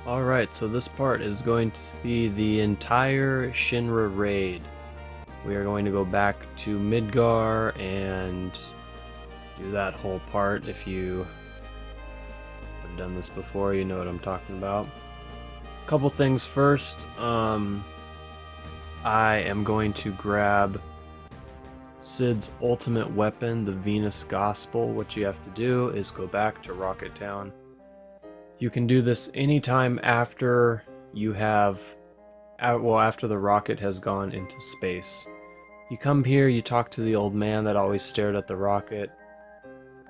Alright, so this part is going to be the entire Shinra raid. We are going to go back to Midgar and do that whole part. If you have done this before, you know what I'm talking about. Couple things first. I am going to grab Cid's ultimate weapon, the Venus Gospel. What you have to do is go back to Rocket Town. You can do this anytime after you have, after the rocket has gone into space. You come here, you talk to the old man that always stared at the rocket.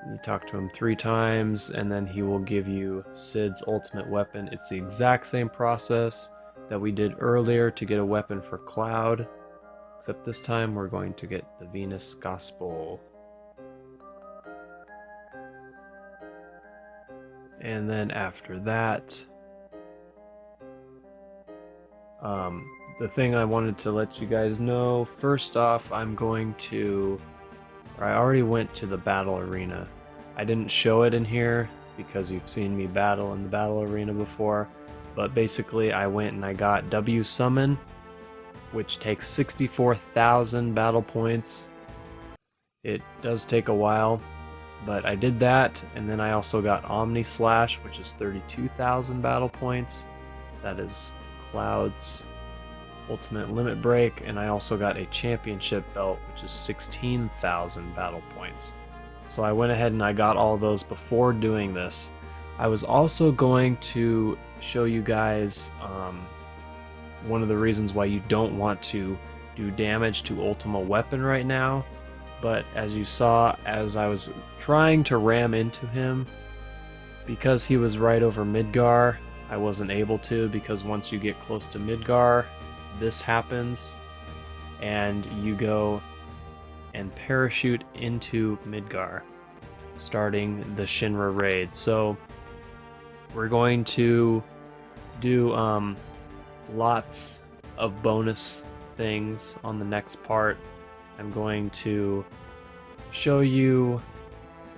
You talk to him 3 times, and then he will give you Cid's ultimate weapon. It's the exact same process that we did earlier to get a weapon for Cloud, except this time we're going to get the Venus Gospel. And then after that, the thing I wanted to let you guys know, first off, I already went to the battle arena. I didn't show it in here because you've seen me battle in the battle arena before, but basically I went and I got W Summon, which takes 64,000 battle points. It does take a while, but I did that, and then I also got Omni Slash, which is 32,000 battle points. That is Cloud's ultimate limit break, and I also got a championship belt, which is 16,000 battle points. So I went ahead and I got all those before doing this. I was also going to show you guys one of the reasons why you don't want to do damage to Ultima Weapon right now. But as you saw, as I was trying to ram into him, because he was right over Midgar, I wasn't able to, because once you get close to Midgar, this happens, and you go and parachute into Midgar, starting the Shinra raid. So we're going to do lots of bonus things on the next part. I'm going to show you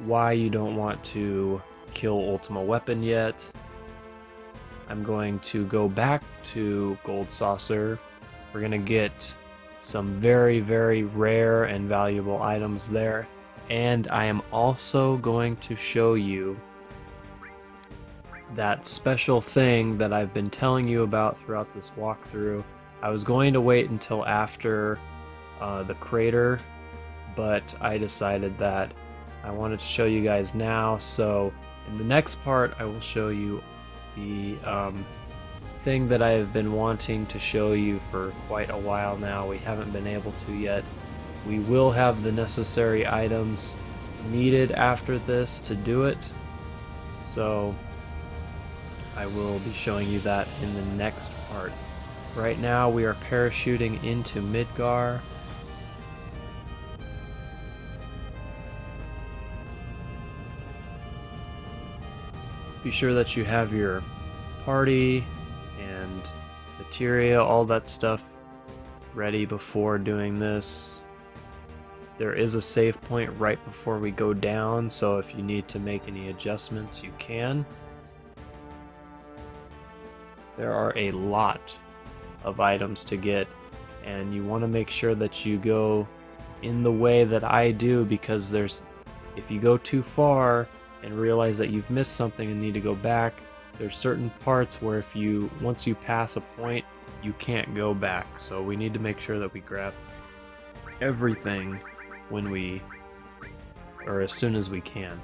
why you don't want to kill Ultima Weapon yet. I'm going to go back to Gold Saucer. We're going to get some very, very rare and valuable items there. And I am also going to show you that special thing that I've been telling you about throughout this walkthrough. I was going to wait until after the crater, but I decided that I wanted to show you guys now. So in the next part, I will show you the thing that I have been wanting to show you for quite a while now. We haven't been able to yet. We will have the necessary items needed after this to do it, so I will be showing you that in the next part. Right now we are parachuting into Midgar. Be sure that you have your party and materia, all that stuff ready before doing this. There is a save point right before we go down, so if you need to make any adjustments, you can. There are a lot of items to get, and you want to make sure that you go in the way that I do, because if you go too far and realize that you've missed something and need to go back, there's certain parts where once you pass a point, you can't go back. So we need to make sure that we grab everything as soon as we can.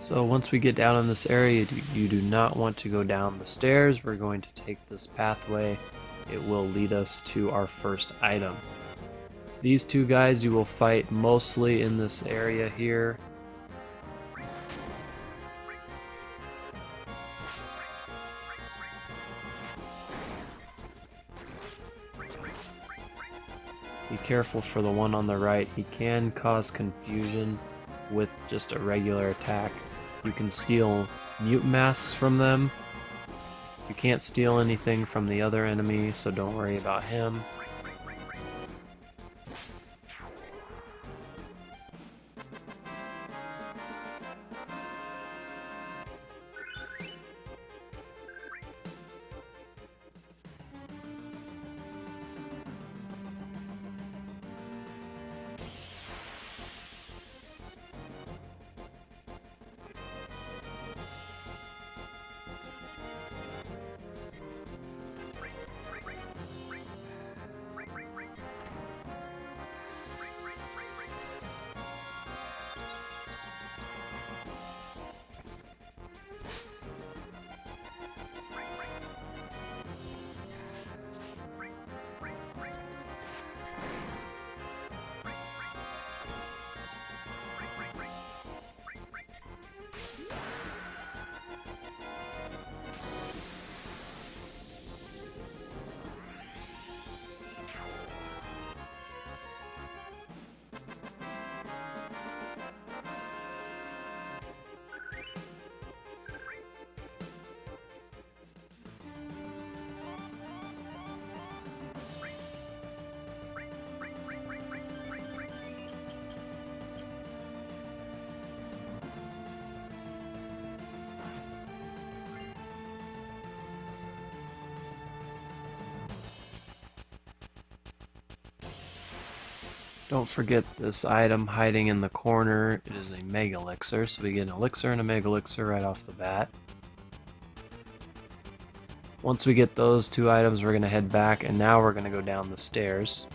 So once we get down in this area, you do not want to go down the stairs. We're going to take this pathway. It will lead us to our first item. These two guys you will fight mostly in this area here. Be careful for the one on the right. He can cause confusion with just a regular attack. You can steal mute masks from them. You can't steal anything from the other enemy, so don't worry about him. Don't forget this item hiding in the corner. It is a Mega Elixir, so we get an Elixir and a Mega Elixir right off the bat. Once we get those two items, we're going to head back, and now we're going to go down the stairs.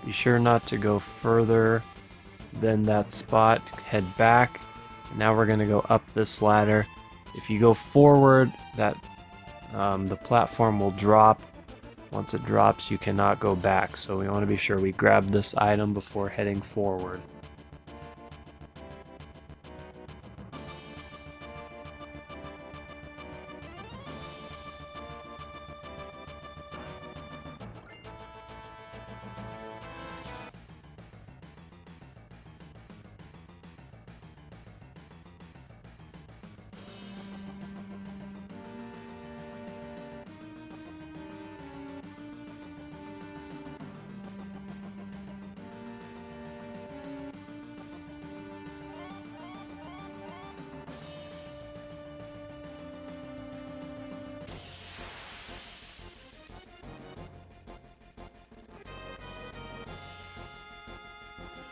Be sure not to go further than that spot. Head back. Now we're going to go up this ladder. If you go forward, the platform will drop. Once it drops, you cannot go back. So we want to be sure we grab this item before heading forward.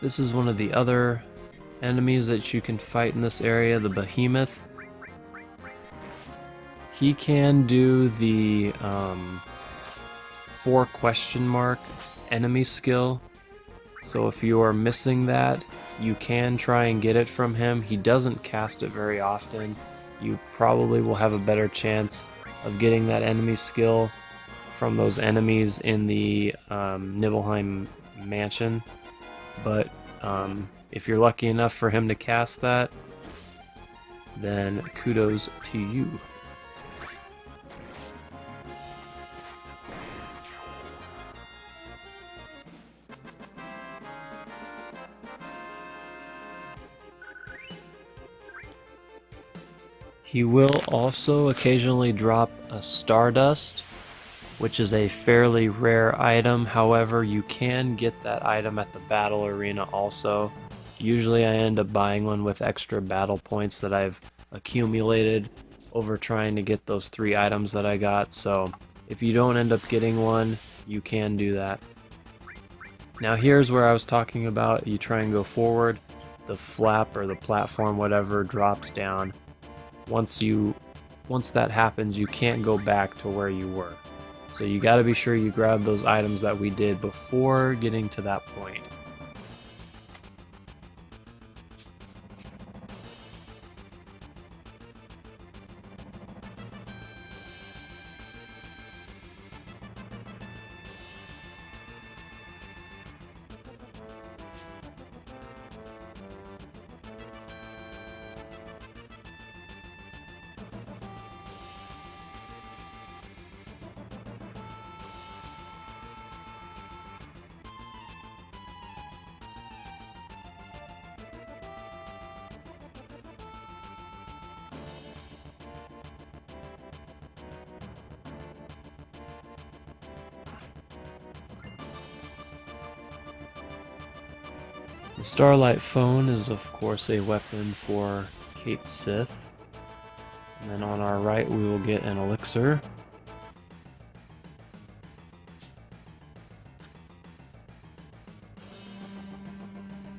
This is one of the other enemies that you can fight in this area, the Behemoth. He can do the 4 question mark enemy skill. So if you are missing that, you can try and get it from him. He doesn't cast it very often. You probably will have a better chance of getting that enemy skill from those enemies in the Nibelheim mansion. But if you're lucky enough for him to cast that, then kudos to you. He will also occasionally drop a Stardust, which is a fairly rare item. However, you can get that item at the battle arena also. Usually I end up buying one with extra battle points that I've accumulated over trying to get those 3 items that I got, so if you don't end up getting one, you can do that. Now here's where I was talking about, you try and go forward, the flap or the platform, whatever, drops down. Once that happens, you can't go back to where you were. So you gotta be sure you grab those items that we did before getting to that point. The Starlight Phone is of course a weapon for Kate Sith. And then on our right we will get an elixir.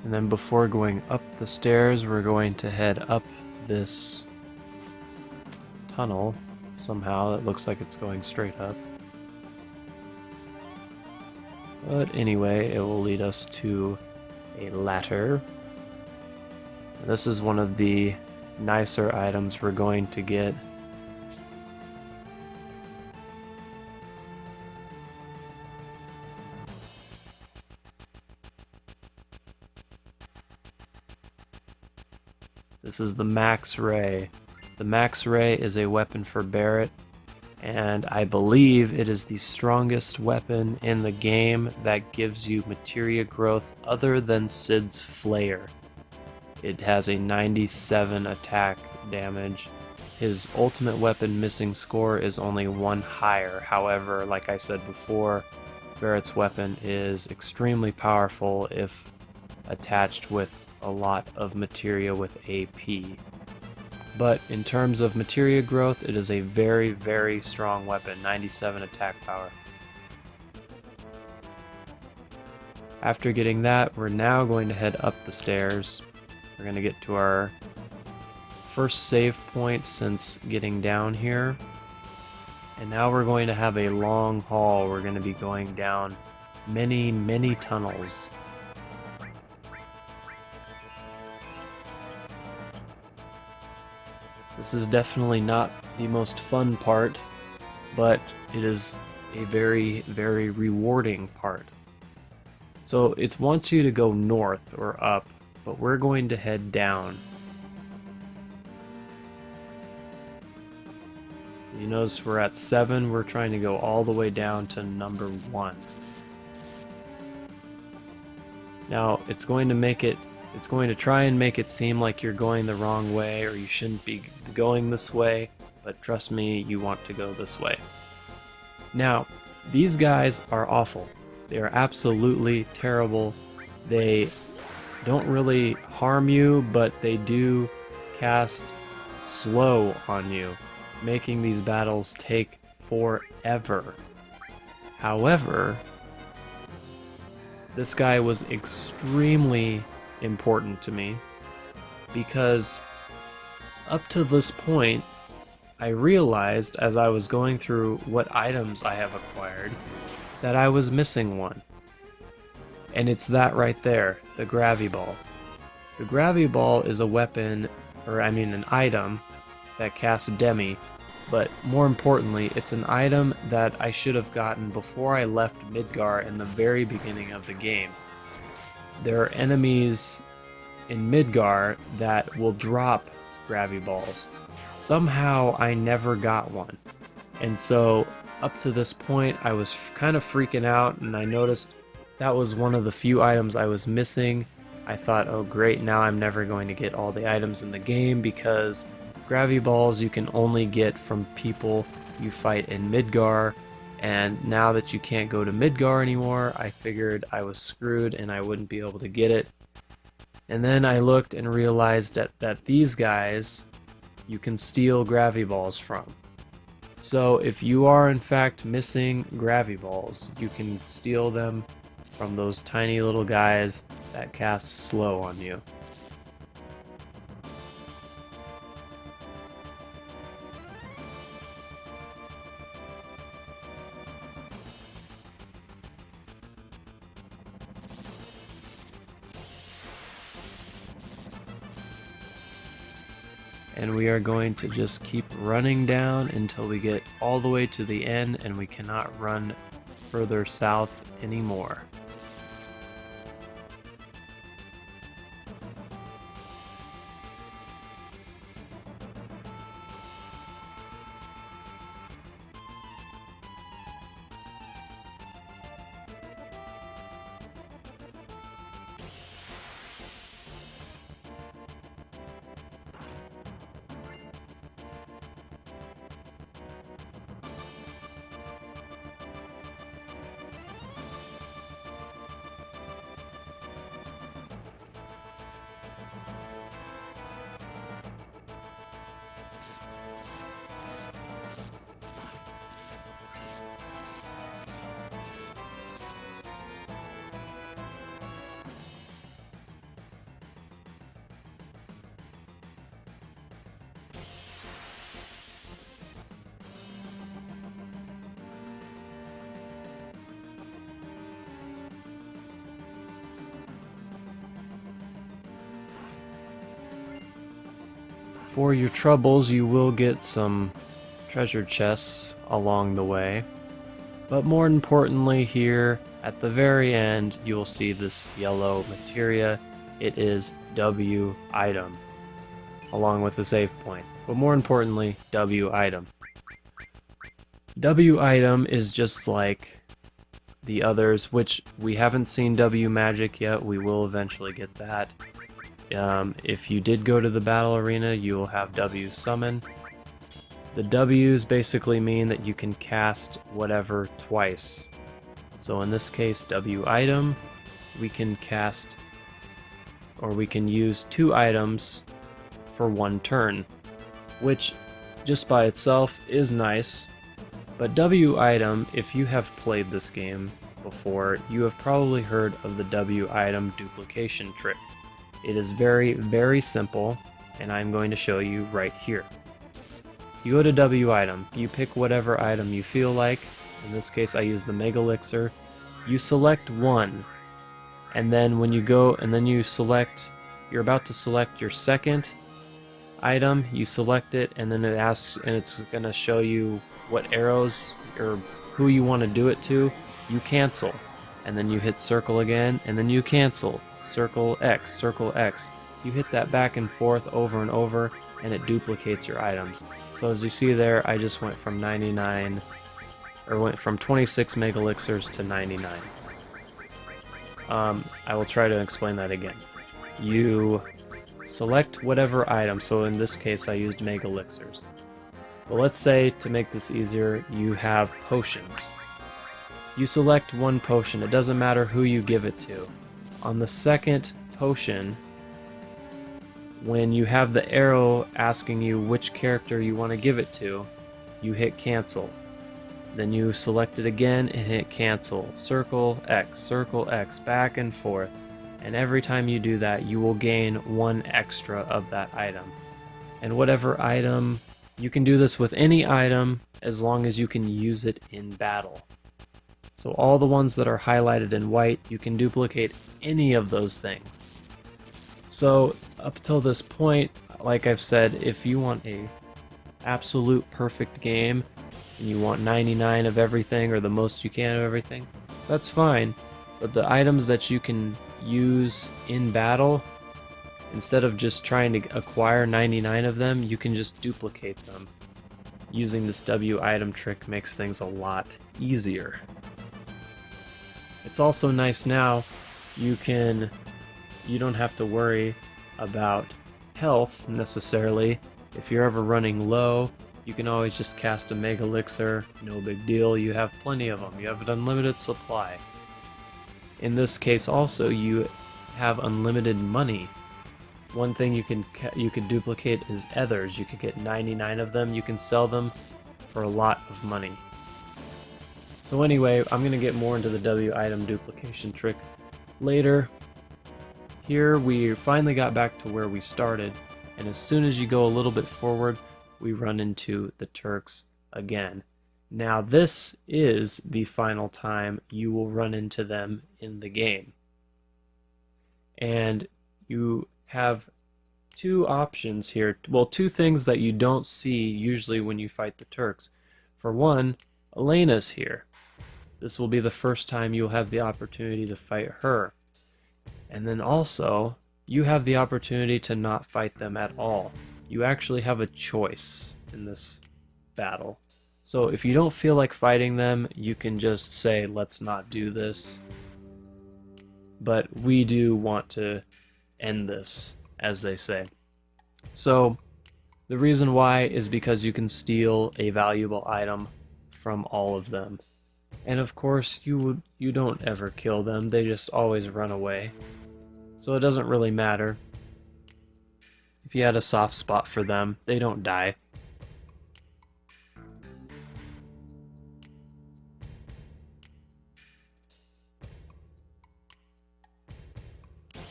And then before going up the stairs, we're going to head up this tunnel. Somehow it looks like it's going straight up. But anyway, it will lead us to a ladder. And this is one of the nicer items we're going to get. This is the Max Ray. The Max Ray is a weapon for Barret, and I believe it is the strongest weapon in the game that gives you materia growth other than Sid's Flayer. It has a 97 attack damage. His ultimate weapon missing score is only 1 higher. However, like I said before, Barret's weapon is extremely powerful if attached with a lot of materia with AP. But in terms of materia growth, it is a very, very strong weapon, 97 attack power. After getting that, we're now going to head up the stairs. We're going to get to our first save point since getting down here. And now we're going to have a long haul. We're going to be going down many, many tunnels. This is definitely not the most fun part, but it is a very, very rewarding part. So it wants you to go north or up, but we're going to head down. You notice we're at 7, we're trying to go all the way down to number 1. Now it's going to try and make it seem like you're going the wrong way or you shouldn't be going this way, but trust me, you want to go this way. Now, these guys are awful. They are absolutely terrible. They don't really harm you, but they do cast slow on you, making these battles take forever. However, this guy was extremely important to me because up to this point I realized as I was going through what items I have acquired that I was missing one, and it's that right there, the Gravy Ball. The Gravy Ball is a weapon, or I mean an item that casts Demi, but more importantly it's an item that I should have gotten before I left Midgar in the very beginning of the game. There are enemies in Midgar that will drop Gravy Balls. Somehow I never got one. And so up to this point I was kind of freaking out, and I noticed that was one of the few items I was missing. I thought, oh great, now I'm never going to get all the items in the game because Gravy Balls you can only get from people you fight in Midgar, And now that you can't go to Midgar anymore, I figured I was screwed and I wouldn't be able to get it. And then I looked and realized that these guys you can steal gravity balls from. So if you are in fact missing gravity balls, you can steal them from those tiny little guys that cast slow on you. And we are going to just keep running down until we get all the way to the end and we cannot run further south anymore. For your troubles, you will get some treasure chests along the way. But more importantly, here at the very end, you will see this yellow materia. It is W item, along with the save point. But more importantly, W item. W item is just like the others, which we haven't seen W magic yet. We will eventually get that. If you did go to the battle arena, you will have W summon. The W's basically mean that you can cast whatever twice. So in this case, W item, we can cast, or we can use 2 items for 1 turn, which just by itself is nice. But W item, if you have played this game before, you have probably heard of the W item duplication trick. It is very, very simple, and I'm going to show you right here. You go to W item, you pick whatever item you feel like. In this case, I use the Mega Elixir. You select one, and then when you go, and then you select, you're about to select your second item, you select it, and then it asks, and it's going to show you what arrows or who you want to do it to. You cancel, and then you hit circle again, and then you cancel. Circle X, circle X. You hit that back and forth over and over, and it duplicates your items. So as you see there, I just went from 99, or went from 26 Mega Elixirs to 99. I will try to explain that again. You select whatever item, so in this case I used Mega Elixirs. But let's say, to make this easier, you have potions. You select one potion, it doesn't matter who you give it to. On the second potion, when you have the arrow asking you which character you want to give it to, you hit cancel. Then you select it again and hit cancel. Circle X, back and forth. And every time you do that, you will gain 1 extra of that item. And whatever item, you can do this with any item as long as you can use it in battle. So all the ones that are highlighted in white, you can duplicate any of those things. So up till this point, like I've said, if you want a absolute perfect game, and you want 99 of everything, or the most you can of everything, that's fine. But the items that you can use in battle, instead of just trying to acquire 99 of them, you can just duplicate them. Using this W item trick makes things a lot easier. It's also nice now, you don't have to worry about health necessarily. If you're ever running low You can always just cast a Mega Elixir, no big deal, you have plenty of them, you have an unlimited supply. In this case also, you have unlimited money. One thing you could duplicate is ethers. You could get 99 of them, you can sell them for a lot of money. So anyway, I'm going to get more into the W item duplication trick later. Here we finally got back to where we started, and as soon as you go a little bit forward, we run into the Turks again. Now this is the final time you will run into them in the game. And you have two options here. Well, two things that you don't see usually when you fight the Turks. For one, Elena's here. This will be the first time you'll have the opportunity to fight her. And then also, you have the opportunity to not fight them at all. You actually have a choice in this battle. So if you don't feel like fighting them, you can just say, let's not do this. But we do want to end this, as they say. So the reason why is because you can steal a valuable item from all of them. And of course, you don't ever kill them, they just always run away. So it doesn't really matter. If you had a soft spot for them, they don't die.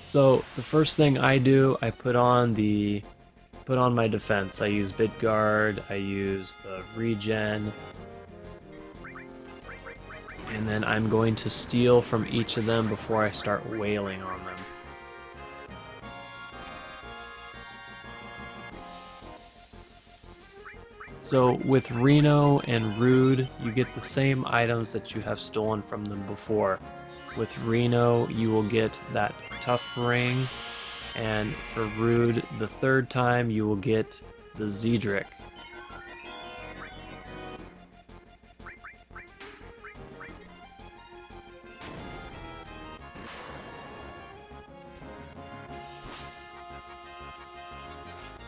So the first thing I do, I put on my defense. I use Bitguard, I use the regen, and then I'm going to steal from each of them before I start wailing on them. So with Reno and Rude, you get the same items that you have stolen from them before. With Reno, you will get that tough ring, and for Rude, the third time, you will get the Zedric.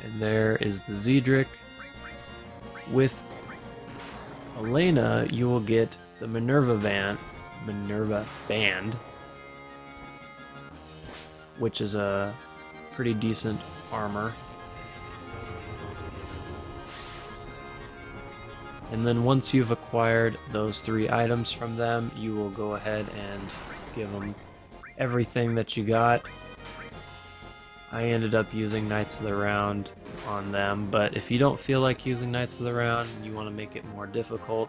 And there is the Zedric. With Elena, you will get the Minerva Band, which is a pretty decent armor. And then once you've acquired those 3 items from them, you will go ahead and give them everything that you got. I ended up using Knights of the Round on them, but if you don't feel like using Knights of the Round and you want to make it more difficult,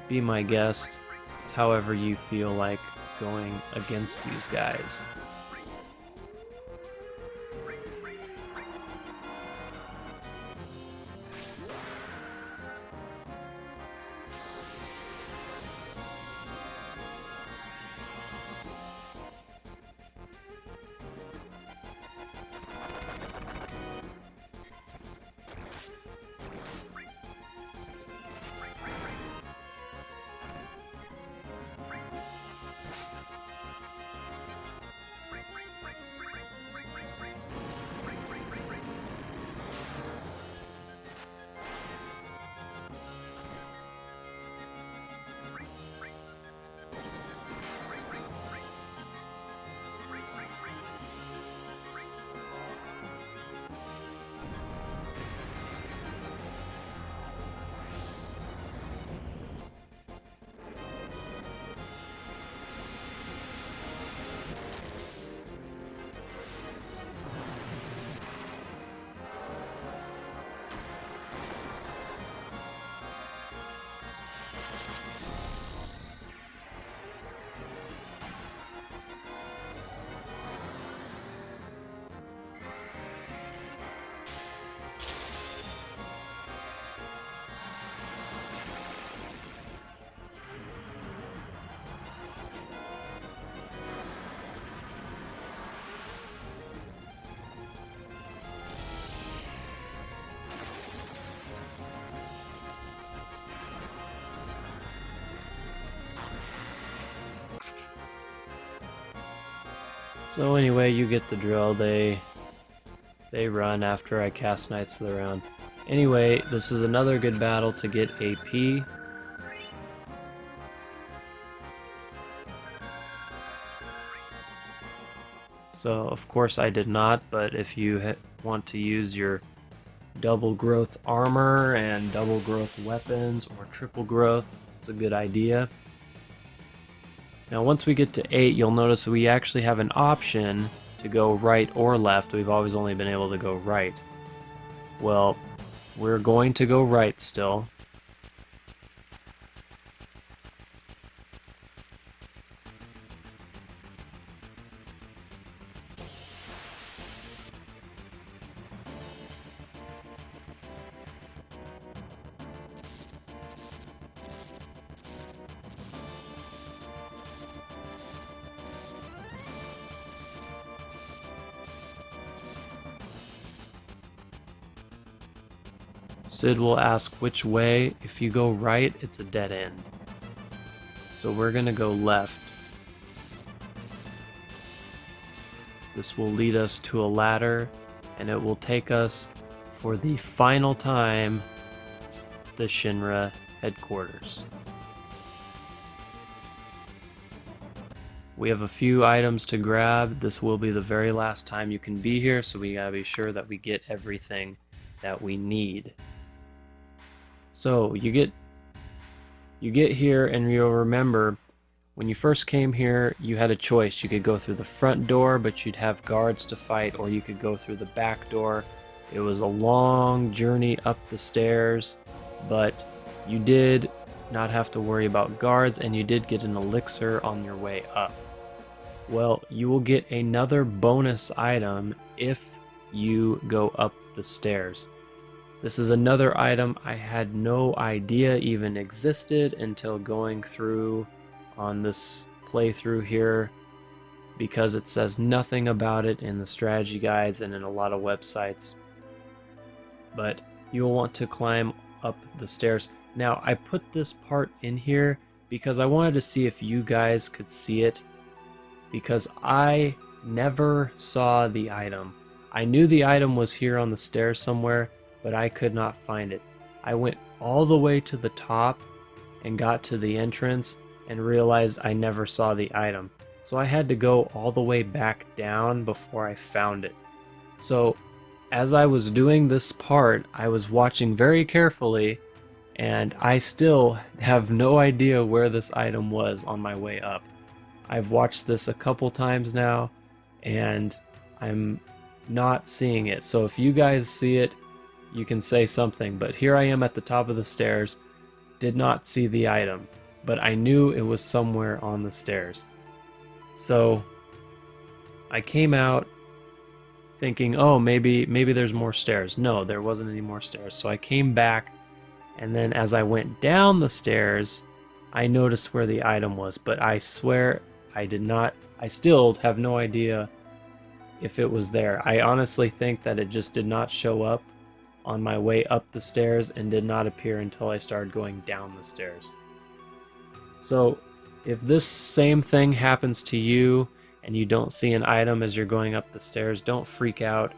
be my guest. It's however you feel like going against these guys. So anyway, you get the drill. They run after I cast Knights of the Round. Anyway, this is another good battle to get AP. So, of course I did not, but if you want to use your double growth armor and double growth weapons or triple growth, it's a good idea. Now once we get to 8, you'll notice we actually have an option to go right or left. We've always only been able to go right. Well, we're going to go right still. Sid will ask which way. If you go right, it's a dead end. So we're gonna go left. This will lead us to a ladder, and it will take us for the final time the Shinra Headquarters. We have a few items to grab. This will be the very last time you can be here, so we gotta be sure that we get everything that we need. So you get here, and you'll remember when you first came here, you had a choice. You could go through the front door, but you'd have guards to fight, or you could go through the back door. It was a long journey up the stairs, but you did not have to worry about guards, and you did get an elixir on your way up. Well, you will get another bonus item if you go up the stairs. This is another item I had no idea even existed until going through on this playthrough here, because it says nothing about it in the strategy guides and in a lot of websites. But you'll want to climb up the stairs. Now, I put this part in here because I wanted to see if you guys could see it, because I never saw the item. I knew the item was here on the stairs somewhere, but I could not find it. I went all the way to the top and got to the entrance and realized I never saw the item. So I had to go all the way back down before I found it. So as I was doing this part, I was watching very carefully, and I still have no idea where this item was on my way up. I've watched this a couple times now, and I'm not seeing it. So if you guys see it, you can say something. But here I am at the top of the stairs, did not see the item, but I knew it was somewhere on the stairs. So I came out thinking, oh, maybe there's more stairs. No, there wasn't any more stairs. So I came back, and then as I went down the stairs, I noticed where the item was, but I swear I still have no idea if it was there. I honestly think that it just did not show up on my way up the stairs and did not appear until I started going down the stairs. So if this same thing happens to you and you don't see an item as you're going up the stairs, don't freak out.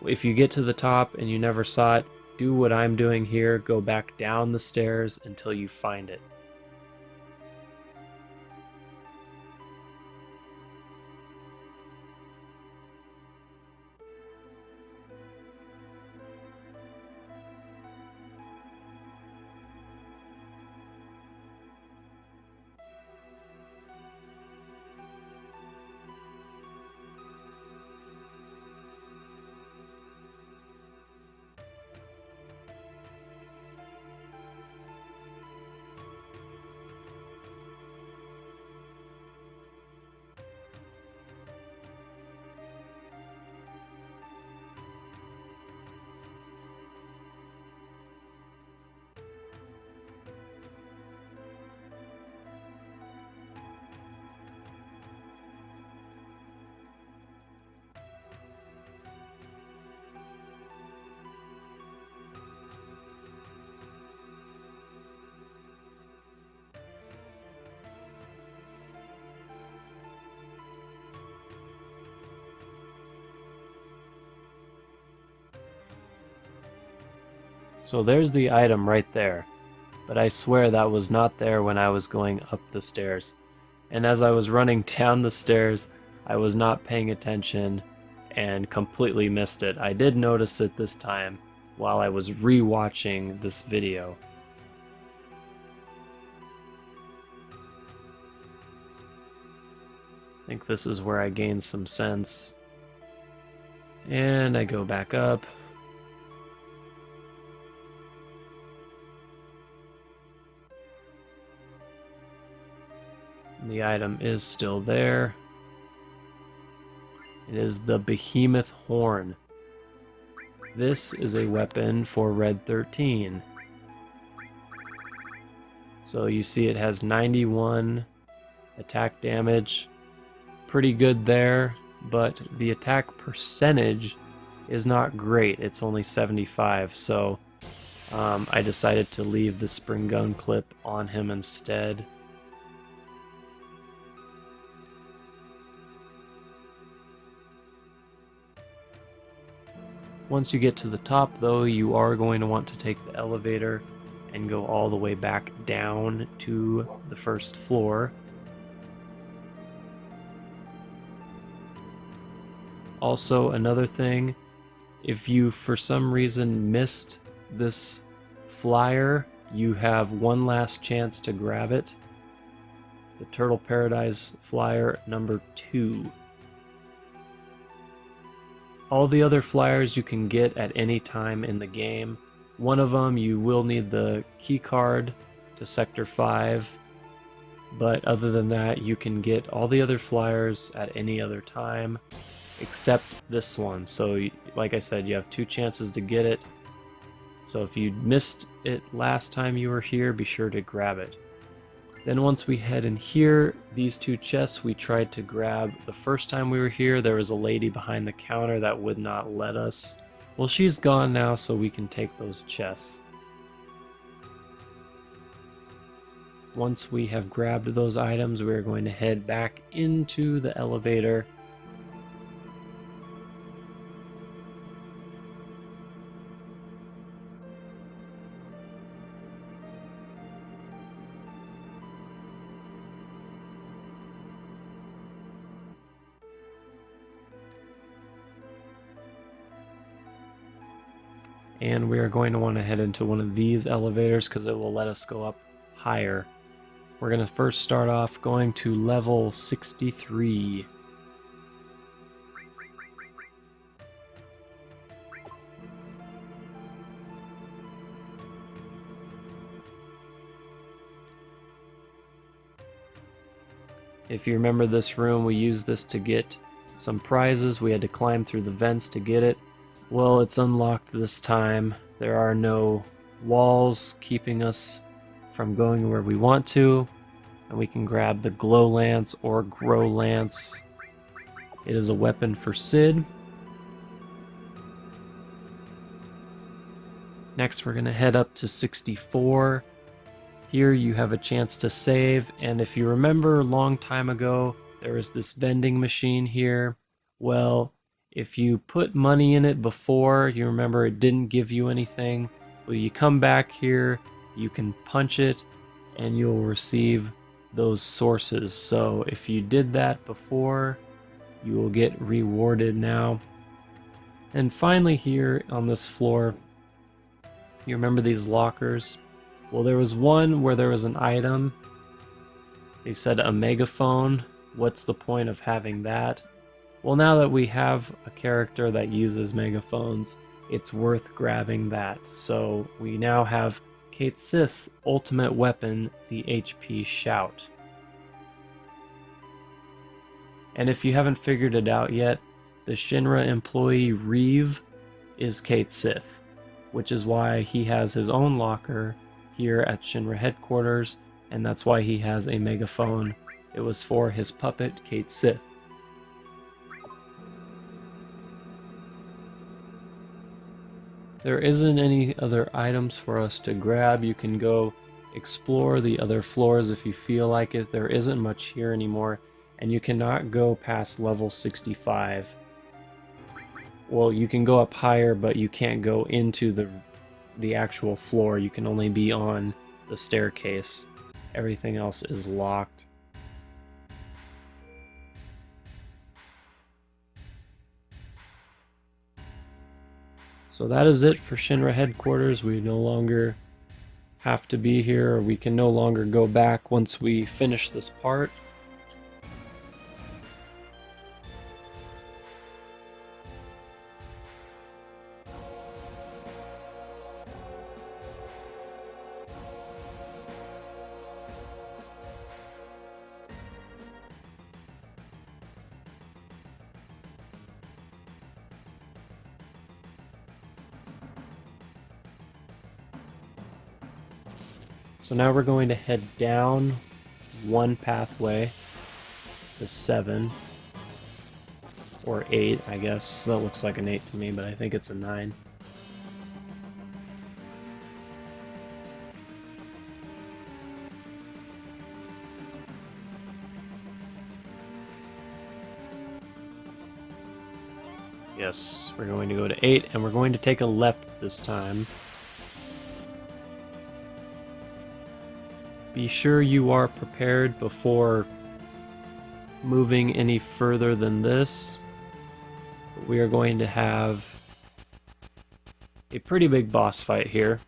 If you get to the top and you never saw it, do what I'm doing here, go back down the stairs until you find it. So there's the item right there, but I swear that was not there when I was going up the stairs. And as I was running down the stairs, I was not paying attention and completely missed it. I did notice it this time while I was re-watching this video. I think this is where I gained some sense. And I go back up. And the item is still there. It is the Behemoth Horn. This is a weapon for Red 13. So you see it has 91 attack damage. Pretty good there, but the attack percentage is not great. It's only 75, so I decided to leave the spring gun clip on him instead. Once you get to the top, though, you are going to want to take the elevator and go all the way back down to the first floor. Also, another thing, if you for some reason missed this flyer, you have one last chance to grab it. The Turtle Paradise flyer number 2. All the other flyers you can get at any time in the game. One of them you will need the key card to Sector 5, but other than that you can get all the other flyers at any other time except this one. So like I said, you have 2 chances to get it. So if you missed it last time you were here, be sure to grab it. Then once we head in here, these 2 chests we tried to grab the first time we were here. There was a lady behind the counter that would not let us. Well, she's gone now, so we can take those chests. Once we have grabbed those items, we are going to head back into the elevator. And we are going to want to head into one of these elevators because it will let us go up higher. We're going to first start off going to level 63. If you remember this room, we used this to get some prizes. We had to climb through the vents to get it. Well, it's unlocked this time. There are no walls keeping us from going where we want to, and we can grab the Glow Lance or Grow Lance. It is a weapon for Sid. Next, we're going to head up to 64. Here you have a chance to save, and if you remember a long time ago, there was this vending machine here. Well, if you put money in it before, you remember it didn't give you anything. Well, you come back here, you can punch it, and you'll receive those sources. So if you did that before, you will get rewarded now. And finally here on this floor, you remember these lockers? Well, there was one where there was an item. They said a megaphone. What's the point of having that? Well, now that we have a character that uses megaphones, it's worth grabbing that. So we now have Kate Sith's ultimate weapon, the HP Shout. And if you haven't figured it out yet, the Shinra employee Reeve is Kate Sith, which is why he has his own locker here at Shinra Headquarters, and that's why he has a megaphone. It was for his puppet, Kate Sith. There isn't any other items for us to grab. You can go explore the other floors if you feel like it. There isn't much here anymore, and you cannot go past level 65. Well, you can go up higher, but you can't go into the the actual floor. You can only be on the staircase. Everything else is locked. So that is it for Shinra Headquarters. We no longer have to be here, or we can no longer go back once we finish this part. So now we're going to head down one pathway to 7 or 8, I guess. That looks like an 8 to me, but I think it's a 9. Yes, we're going to go to 8, and we're going to take a left this time. Be sure you are prepared before moving any further than this. We are going to have a pretty big boss fight here.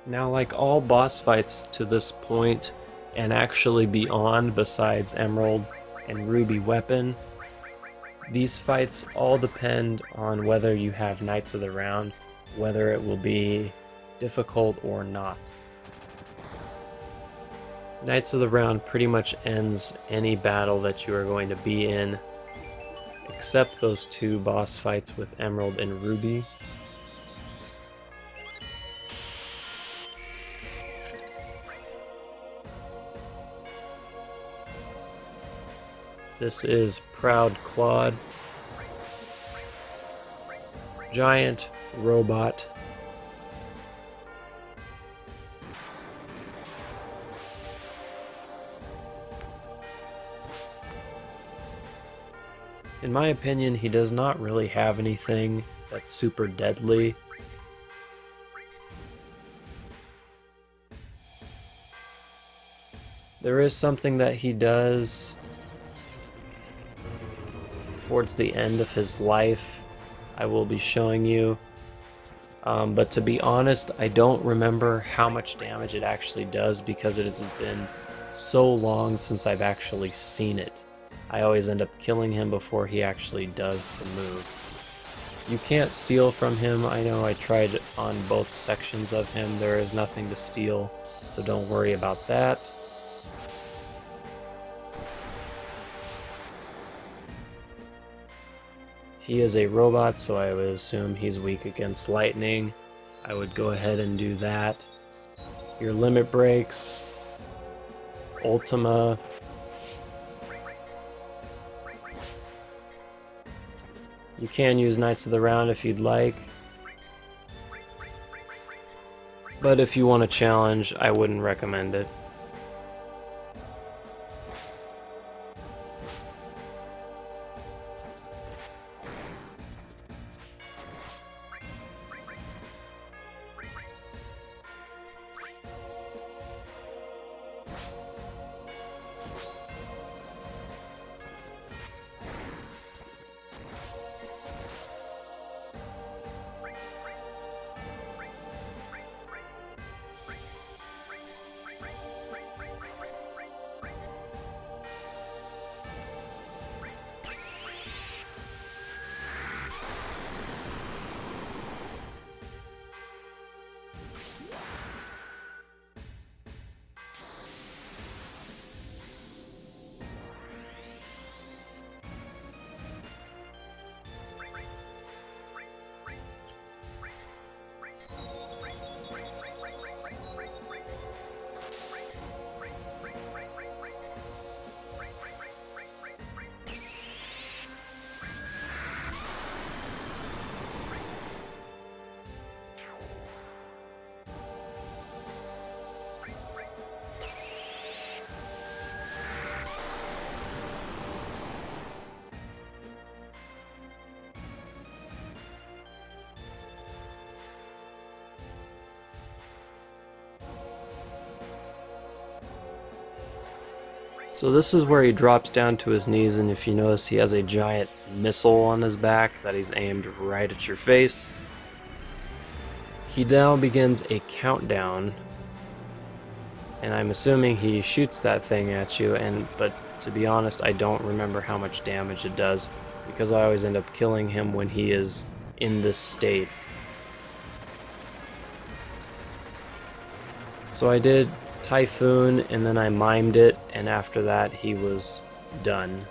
Now, like all boss fights to this point, and actually beyond, besides Emerald and Ruby Weapon, these fights all depend on whether you have Knights of the Round, whether it will be difficult or not. Knights of the Round pretty much ends any battle that you are going to be in, except those 2 boss fights with Emerald and Ruby. This is Proud Claude, giant robot. In my opinion, he does not really have anything that's super deadly. There is something that he does towards the end of his life, I will be showing you. But to be honest, I don't remember how much damage it actually does because it has been so long since I've actually seen it. I always end up killing him before he actually does the move. You can't steal from him. I know I tried on both sections of him. There is nothing to steal, so don't worry about that. He is a robot, so I would assume he's weak against lightning. I would go ahead and do that. Your limit breaks, Ultima. You can use Knights of the Round if you'd like. But if you want a challenge, I wouldn't recommend it. So this is where he drops down to his knees, and if you notice, he has a giant missile on his back that he's aimed right at your face. He now begins a countdown, and I'm assuming he shoots that thing at you, but to be honest, I don't remember how much damage it does, because I always end up killing him when he is in this state. So I did Typhoon, and then I mimed it, and after that he was done.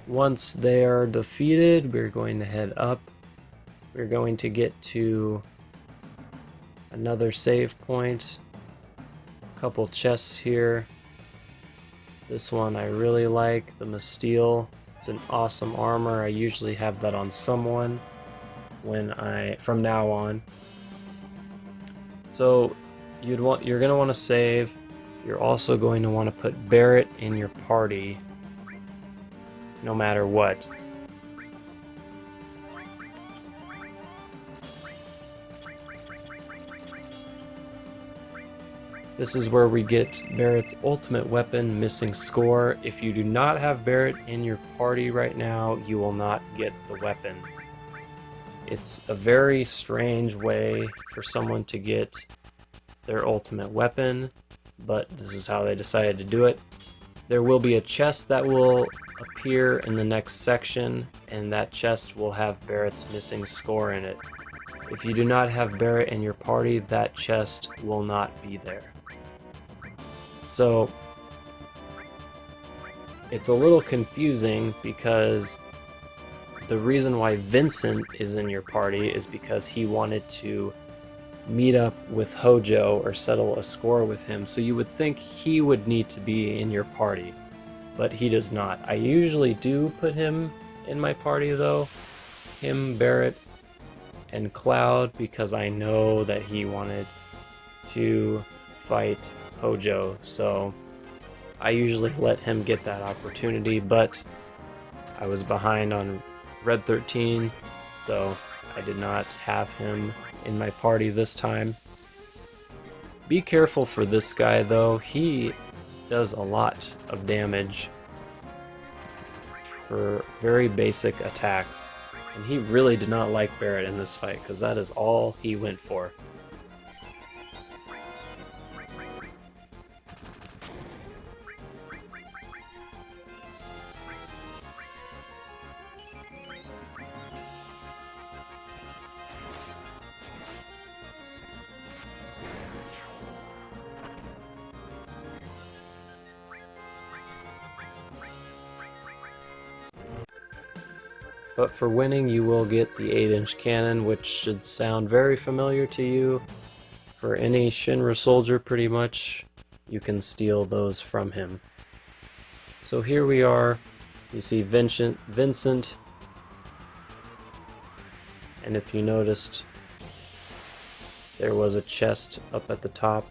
Once they are defeated, we're going to head up. We're going to get to another save point. A couple chests here. This one I really like, the Masteel. It's an awesome armor. I usually have that on someone from now on. So you're going to want to save. You're also going to want to put Barrett in your party, no matter what. This is where we get Barrett's ultimate weapon, Missing Score. If you do not have Barrett in your party right now, you will not get the weapon. It's a very strange way for someone to get their ultimate weapon, but this is how they decided to do it. There will be a chest that will appear in the next section, and that chest will have Barrett's Missing Score in it. If you do not have Barrett in your party, that chest will not be there. So it's a little confusing because the reason why Vincent is in your party is because he wanted to meet up with Hojo or settle a score with him, so you would think he would need to be in your party, but he does not. I usually do put him in my party though, him, Barrett, and Cloud, because I know that he wanted to fight Hojo, so I usually let him get that opportunity, but I was behind on Red 13, so I did not have him in my party this time. Be careful for this guy though, he does a lot of damage for very basic attacks, and he really did not like Barrett in this fight because that is all he went for. But for winning, you will get the 8-inch cannon, which should sound very familiar to you. For any Shinra soldier, pretty much, you can steal those from him. So here we are. You see Vincent, and if you noticed, there was a chest up at the top.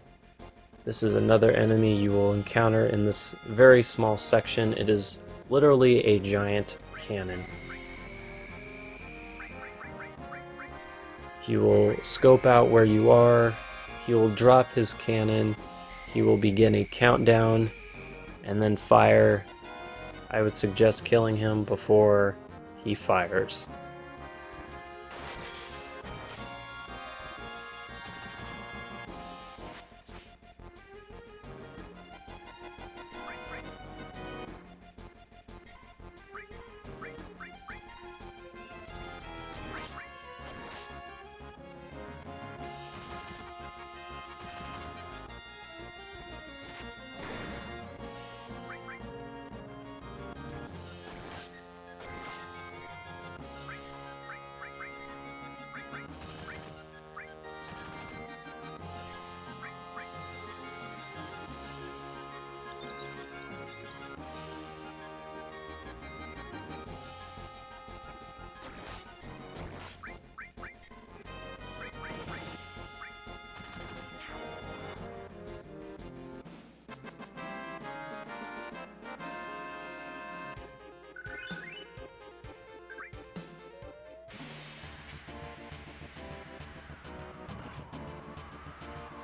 This is another enemy you will encounter in this very small section. It is literally a giant cannon. He will scope out where you are, he will drop his cannon, he will begin a countdown, and then fire. I would suggest killing him before he fires.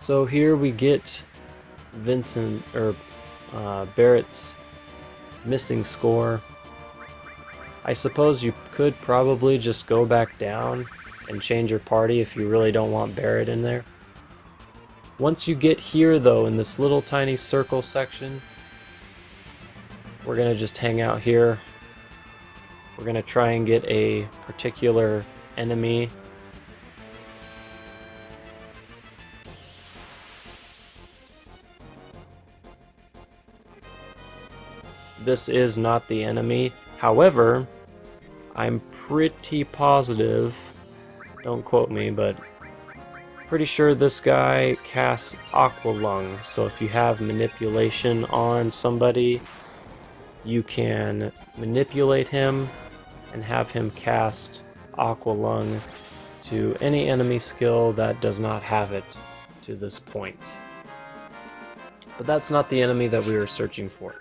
So here we get Vincent, or Barrett's missing score. I suppose you could probably just go back down and change your party if you really don't want Barrett in there. Once you get here though, in this little tiny circle section, we're gonna just hang out here. We're gonna try and get a particular enemy. This is not the enemy. However, I'm pretty positive, don't quote me, but pretty sure this guy casts Aqua Lung. So if you have manipulation on somebody, you can manipulate him and have him cast Aqua Lung to any enemy skill that does not have it to this point. But that's not the enemy that we were searching for.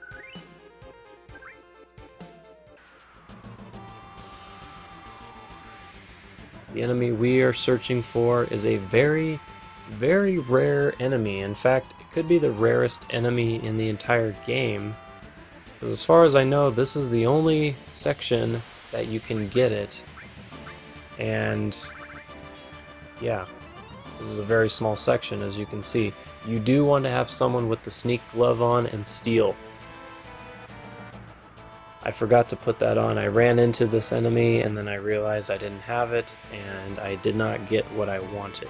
The enemy we are searching for is a very, very rare enemy. In fact, it could be the rarest enemy in the entire game. Because as far as I know, this is the only section that you can get it. And yeah, this is a very small section, as you can see. You do want to have someone with the sneak glove on and steel. I forgot to put that on. I ran into this enemy and then I realized I didn't have it and I did not get what I wanted.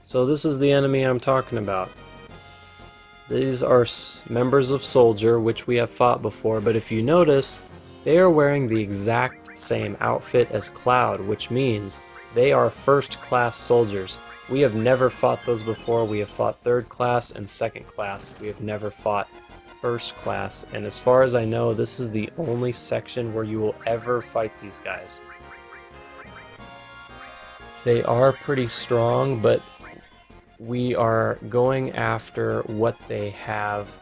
So this is the enemy I'm talking about. These are members of Soldier, which we have fought before, but if you notice, they are wearing the exact same outfit as Cloud, which means they are first class soldiers. We have never fought those before. We have fought third class and second class. We have never fought first class, and as far as I know, this is the only section where you will ever fight these guys. They are pretty strong, but we are going after what they have.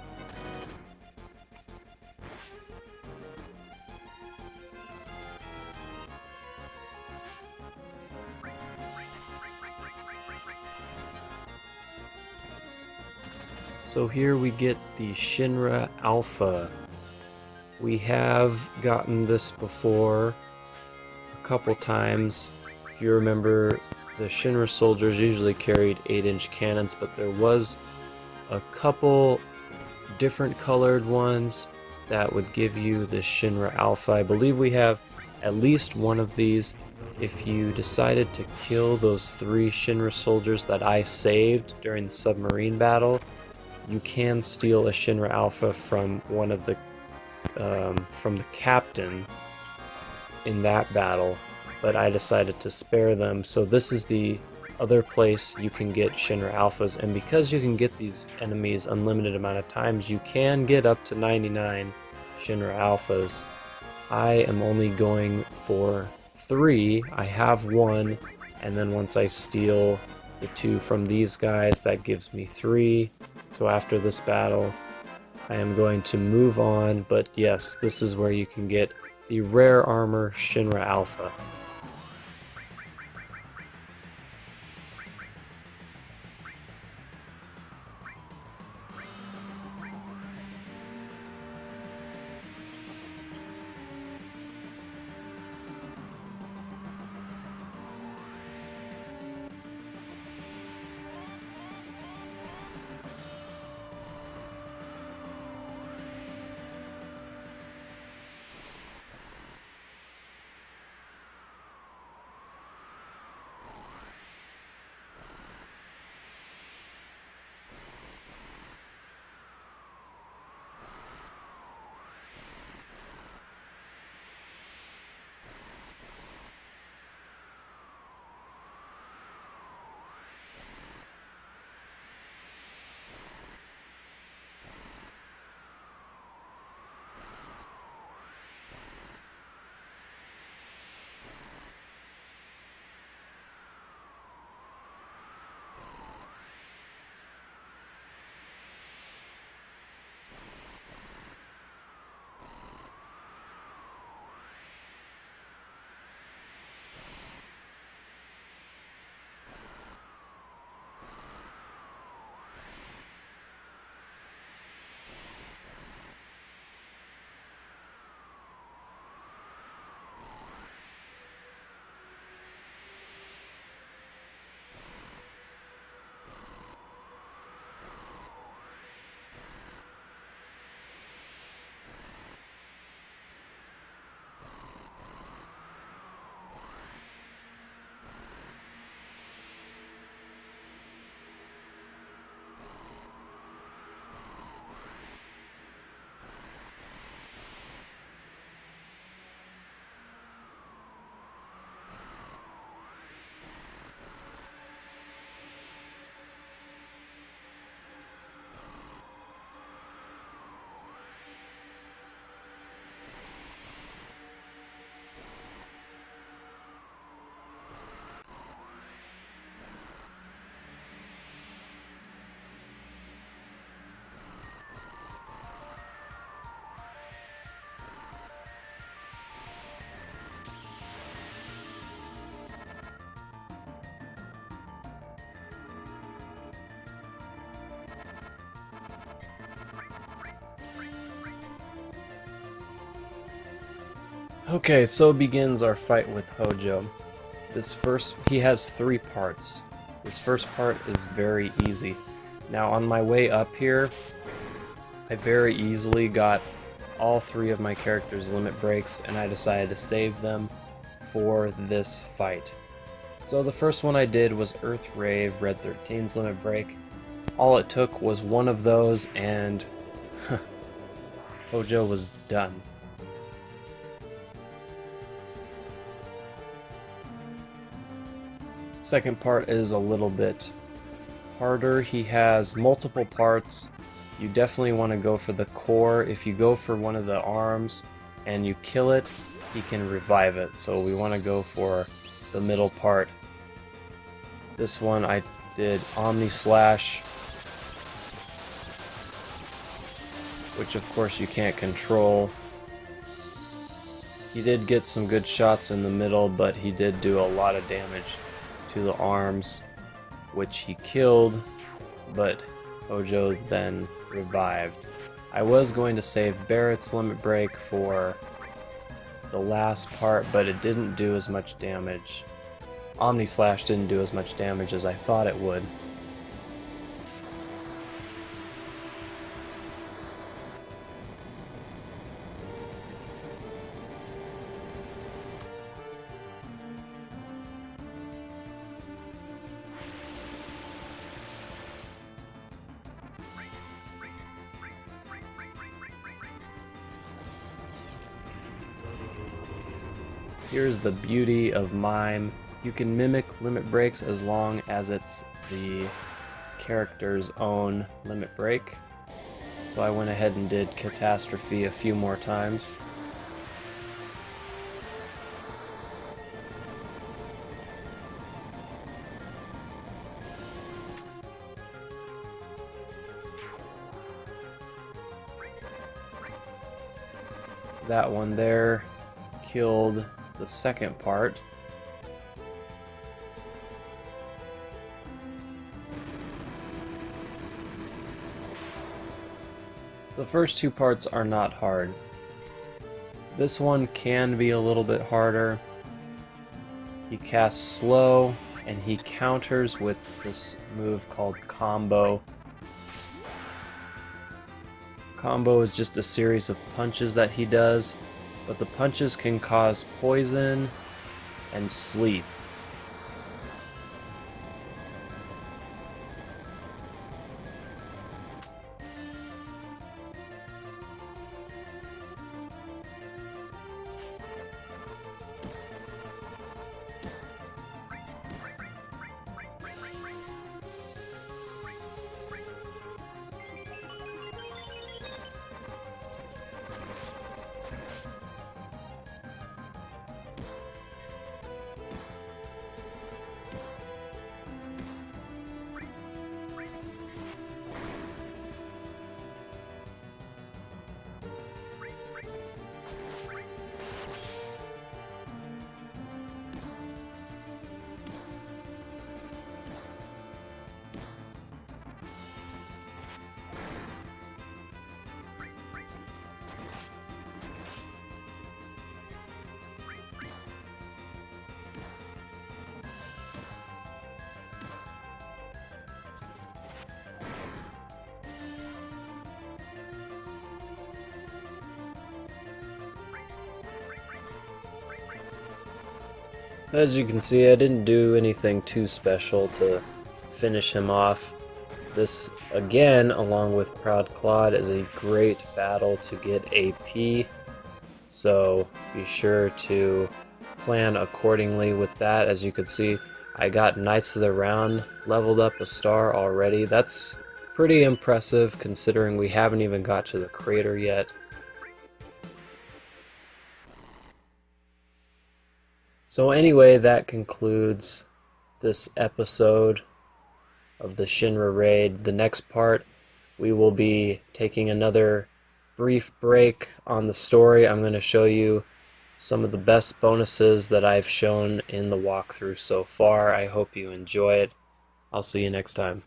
So here we get the Shinra Alpha. We have gotten this before a couple times. If you remember, the Shinra soldiers usually carried 8-inch cannons, but there was a couple different colored ones that would give you the Shinra Alpha. I believe we have at least one of these. If you decided to kill those 3 Shinra soldiers that I saved during the submarine battle, you can steal a Shinra Alpha from one of the from the captain in that battle, but I decided to spare them. So this is the other place you can get Shinra Alphas, and because you can get these enemies unlimited amount of times, you can get up to 99 Shinra Alphas. I am only going for 3. I have 1, and then once I steal the 2 from these guys, that gives me 3. So after this battle, I am going to move on, but yes, this is where you can get the rare armor Shinra Alpha. Okay, so begins our fight with Hojo. He has 3 parts. This first part is very easy. Now on my way up here, I very easily got all 3 of my characters' limit breaks, and I decided to save them for this fight. So the first one I did was Earth Rave, Red 13's limit break. All it took was one of those and Hojo was done. Second part is a little bit harder. He has multiple parts. You definitely want to go for the core. If you go for one of the arms and you kill it, he can revive it. So we want to go for the middle part. This one I did Omni Slash, which of course you can't control. He did get some good shots in the middle, but he did do a lot of damage to the arms, which he killed, but Hojo then revived. I was going to save Barrett's limit break for the last part, but it didn't do as much damage. Omni Slash didn't do as much damage as I thought it would. Here's the beauty of Mime. You can mimic limit breaks as long as it's the character's own limit break. So I went ahead and did Catastrophe a few more times. That one there killed the second part. The first 2 parts are not hard. This one can be a little bit harder. He casts slow and he counters with this move called Combo. Combo is just a series of punches that he does, but the punches can cause poison and sleep. As you can see, I didn't do anything too special to finish him off. This, again, along with Proud Claude, is a great battle to get AP, so be sure to plan accordingly with that. As you can see, I got Knights of the Round leveled up a star already. That's pretty impressive considering we haven't even got to the crater yet. So anyway, that concludes this episode of the Shinra Raid. The next part, we will be taking another brief break on the story. I'm going to show you some of the best bonuses that I've shown in the walkthrough so far. I hope you enjoy it. I'll see you next time.